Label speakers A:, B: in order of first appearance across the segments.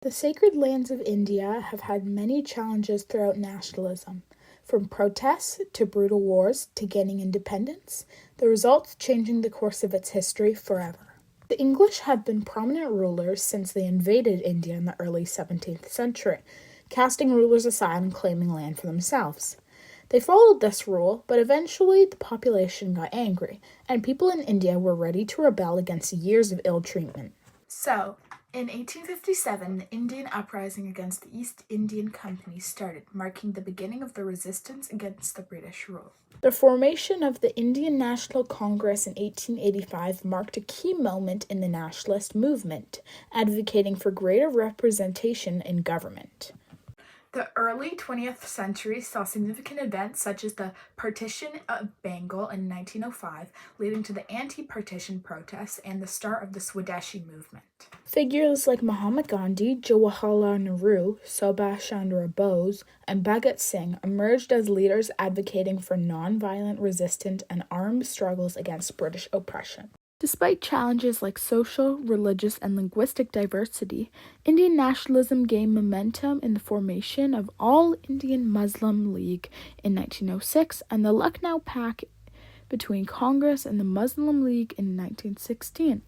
A: The sacred lands of India have had many challenges throughout nationalism, from protests to brutal wars to gaining independence, the results changing the course of its history forever. The English have been prominent rulers since they invaded India in the early 17th century, casting rulers aside and claiming land for themselves. They followed this rule, but eventually the population got angry, and people in India were ready to rebel against years of ill treatment. So, in 1857, the Indian uprising against the East Indian Company started, marking the beginning of the resistance against the British rule. The formation of the Indian National Congress in 1885 marked a key moment in the nationalist movement, advocating for greater representation in government. The early 20th century saw significant events such as the partition of Bengal in 1905, leading to the anti-partition protests and the start of the Swadeshi movement. Figures like Mahatma Gandhi, Jawaharlal Nehru, Subhash Chandra Bose, and Bhagat Singh emerged as leaders advocating for non-violent resistance and armed struggles against British oppression. Despite challenges like social, religious, and linguistic diversity, Indian nationalism gained momentum in the formation of All Indian Muslim League in 1906 and the Lucknow Pact between Congress and the Muslim League in 1916.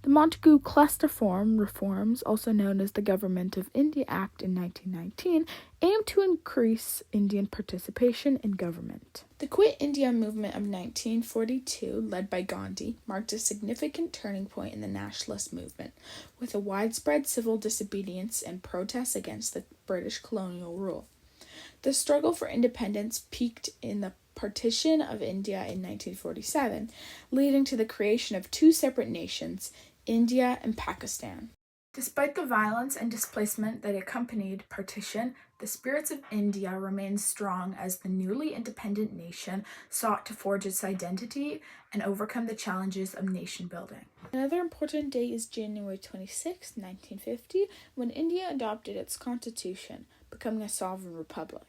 A: The Montagu Cluster-Form reforms, also known as the Government of India Act in 1919, aimed to increase Indian participation in government. The Quit India movement of 1942, led by Gandhi, marked a significant turning point in the nationalist movement, with a widespread civil disobedience and protests against the British colonial rule. The struggle for independence peaked in the partition of India in 1947, leading to the creation of two separate nations, India and Pakistan. Despite the violence and displacement that accompanied partition, the spirits of India remained strong as the newly independent nation sought to forge its identity and overcome the challenges of nation building. Another important day is January 26, 1950, when India adopted its constitution, becoming a sovereign republic.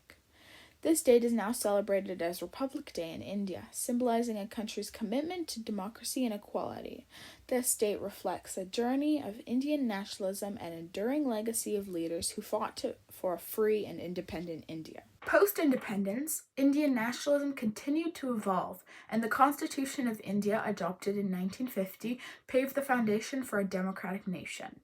A: This date is now celebrated as Republic Day in India, symbolizing a country's commitment to democracy and equality. This date reflects a journey of Indian nationalism and enduring legacy of leaders who fought for a free and independent India. Post-independence, Indian nationalism continued to evolve, and the Constitution of India, adopted in 1950, paved the foundation for a democratic nation.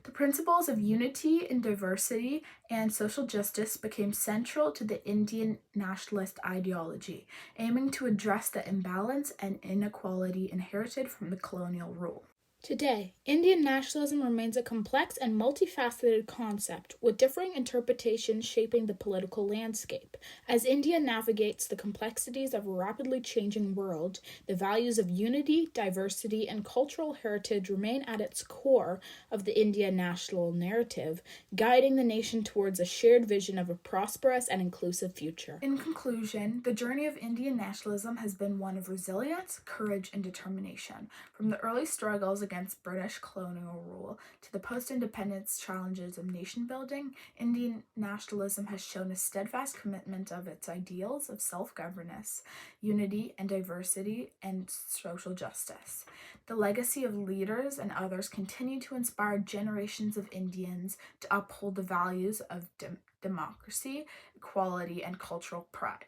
A: The principles of unity and diversity and social justice became central to the Indian nationalist ideology, aiming to address the imbalance and inequality inherited from the colonial rule. Today, Indian nationalism remains a complex and multifaceted concept, with differing interpretations shaping the political landscape. As India navigates the complexities of a rapidly changing world, the values of unity, diversity, and cultural heritage remain at its core of the Indian national narrative, guiding the nation towards a shared vision of a prosperous and inclusive future. In conclusion, the journey of Indian nationalism has been one of resilience, courage, and determination. From the early struggles against British colonial rule to the post-independence challenges of nation-building, Indian nationalism has shown a steadfast commitment of its ideals of self-governance, unity and diversity, and social justice. The legacy of leaders and others continue to inspire generations of Indians to uphold the values of democracy, equality, and cultural pride.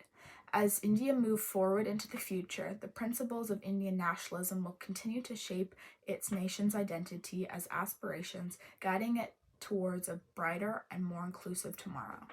A: As India moves forward into the future, the principles of Indian nationalism will continue to shape its nation's identity as aspirations, guiding it towards a brighter and more inclusive tomorrow.